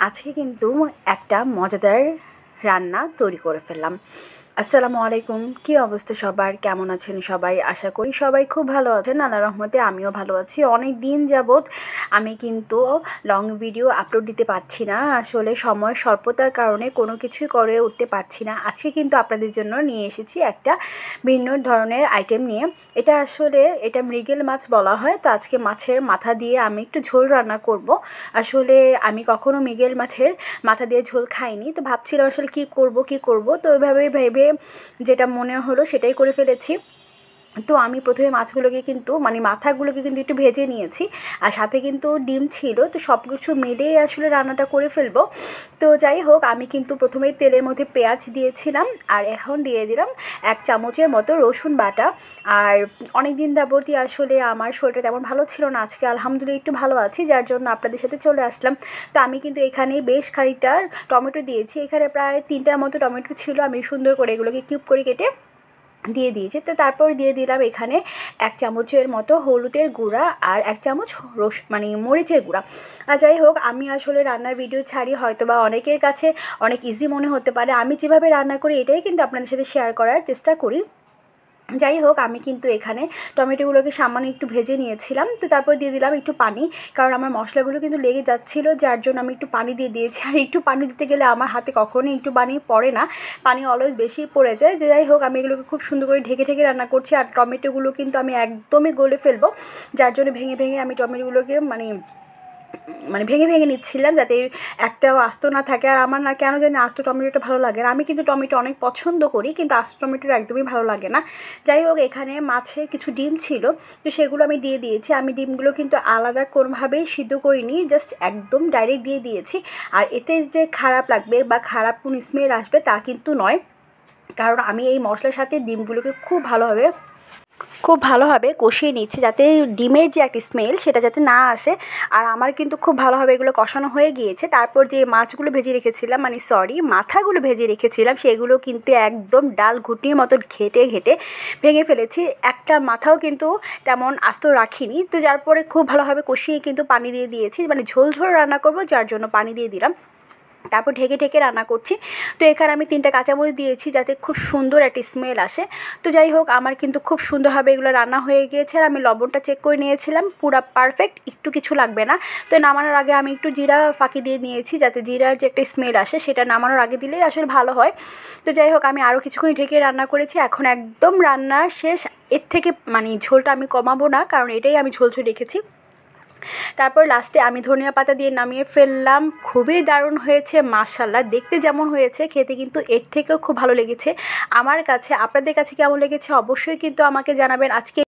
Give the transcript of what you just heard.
আজকে কিন্তু একটা মজাদার রান্না তৈরি করে ফেললাম। আসসালামু আলাইকুম, কী অবস্থা সবার, কেমন আছেন সবাই? আশা করি সবাই খুব ভালো আছেন। আল্লাহর রহমতে আমিও ভালো আছি। অনেক দিন যাবৎ আমি কিন্তু লং ভিডিও আপলোড দিতে পারছি না, আসলে সময় স্বল্পতার কারণে কোনো কিছুই করে উঠতে পারছি না। আজকে কিন্তু আপনাদের জন্য নিয়ে এসেছি একটা ভিন্ন ধরনের আইটেম নিয়ে। এটা মৃগেল মাছ বলা হয়। তো আজকে মাছের মাথা দিয়ে আমি একটু ঝোল রান্না করব। আসলে আমি কখনো মৃগেল মাছের মাথা দিয়ে ঝোল খাইনি, তো ভাবছিলাম আসলে কী করব। তো ওইভাবে ভেবে যেটা মনে হলো সেটাই করে ফেলেছি। তো আমি প্রথমে মাছগুলোকে কিন্তু মাথাগুলোকে কিন্তু একটু ভেজে নিয়েছি, আর সাথে কিন্তু ডিম ছিল। তো সব কিছু মিলিয়ে আসলে রান্নাটা করে ফেলবো। তো যাই হোক, আমি কিন্তু প্রথমেই তেলের মধ্যে পেঁয়াজ দিয়েছিলাম, আর এখন দিয়ে দিলাম 1 চামচের মতো রসুন বাটা। আর অনেক দিন যাবতই আসলে আমার শরীরটা তেমন ভালো ছিল না, আজকে আলহামদুলিল্লাহ একটু ভালো আছি, যার জন্য আপনাদের সাথে চলে আসলাম। তো আমি কিন্তু এখানে বেশ খানিকটা টমেটো দিয়েছি, এখানে প্রায় 3টার মতো টমেটো ছিল। আমি সুন্দর করে এগুলোকে কিউব করে কেটে দিয়ে দিয়েছি। তো তারপর দিয়ে দিলাম এখানে 1 চামচের মতো হলুদের গুঁড়া আর 1 চামচ মরিচের গুঁড়া। আর যাই হোক, আমি আসলে রান্নার ভিডিও ছাড়ি, হয়তো বা অনেকের কাছে অনেক ইজি মনে হতে পারে। আমি যেভাবে রান্না করি এটাই কিন্তু আপনাদের সাথে শেয়ার করার চেষ্টা করি। যাই হোক, আমি কিন্তু এখানে টমেটোগুলোকে সামান্য একটু ভেজে নিয়েছিলাম। তো তারপর দিয়ে দিলাম একটু পানি, কারণ আমার মশলাগুলো কিন্তু লেগে যাচ্ছিলো, যার জন্য আমি একটু পানি দিয়ে দিয়েছি। আর একটু পানি দিতে গেলে আমার হাতে কখনোই একটু পানি পড়ে না, পানি অলওয়েজ বেশি পড়ে যায়। যাই হোক, আমি এগুলোকে খুব সুন্দর করে ঢেকে ঢেকে রান্না করছি। আর টমেটোগুলো কিন্তু আমি একদমই গলে ফেলবো, যার জন্য ভেঙে ভেঙে আমি টমেটোগুলোকে ভেঙে ভেঙে নিচ্ছিলাম, যাতে একটাও আস্ত না থাকে। আর আমার না কেন জানি আস্ত টমেটোটা ভালো লাগে না। আমি কিন্তু টমেটো অনেক পছন্দ করি, কিন্তু আস্ত টমেটোটা একদমই ভালো লাগে না। যাই হোক, এখানে মাছে কিছু ডিম ছিল, তো সেগুলো আমি দিয়ে দিয়েছি। আমি ডিমগুলো কিন্তু আলাদা কোনোভাবেই সিদ্ধ করিনি, জাস্ট একদম ডাইরেক্ট দিয়ে দিয়েছি। আর এতে যে খারাপ লাগবে বা খারাপ কোনো স্মেল আসবে তা কিন্তু নয়, কারণ আমি এই মশলার সাথে ডিমগুলোকে খুব ভালোভাবে কষিয়ে নিচ্ছি, যাতে ডিমের যে একটা স্মেল সেটা যাতে না আসে। আর আমার কিন্তু খুব ভালোভাবে এগুলো কষানো হয়ে গিয়েছে। তারপর যে মাছগুলো ভেজে রেখেছিলাম, মাথাগুলো ভেজে রেখেছিলাম, সেগুলো কিন্তু একদম ডাল ঘুটনির মতো ঘেটে ঘেটে ভেঙে ফেলেছি। একটা মাথাও কিন্তু তেমন আস্ত রাখিনি। তো যার পরে খুব ভালোভাবে কষিয়ে কিন্তু পানি দিয়ে দিয়েছি, ঝোল ঝোল রান্না করব, যার জন্য পানি দিয়ে দিলাম। তারপর ঢেকে ঢেকে রান্না করছি। তো এখানে আমি 3টা কাঁচামরিচ দিয়েছি, যাতে খুব সুন্দর একটা স্মেল আসে। তো যাই হোক, আমার কিন্তু খুব সুন্দরভাবে এগুলো রান্না হয়ে গিয়েছে। আর আমি লবণটা চেক করে নিয়েছিলাম, পুরো পারফেক্ট, একটু কিছু লাগবে না। তো নামানোর আগে আমি একটু জিরা ফাঁকি দিয়ে নিয়েছি, যাতে জিরার যে একটা স্মেল আসে সেটা নামানোর আগে দিলেই আসলে ভালো হয়। তো যাই হোক, আমি আরও কিছুক্ষণ ঢেকে রান্না করেছি। এখন একদম রান্না শেষ। এর থেকে ঝোলটা আমি কমাবো না, কারণ এটাই আমি ঝোল রেখেছি। তারপর লাস্টে আমি ধনিয়া পাতা দিয়ে নামিয়ে ফেললাম। খুবই দারুণ হয়েছে মাশাআল্লাহ, দেখতে যেমন হয়েছে খেতে কিন্তু এর থেকেও খুব ভালো লেগেছে আমার কাছে। আপনাদের কাছে কেমন লেগেছে অবশ্যই কিন্তু আমাকে জানাবেন। আজকে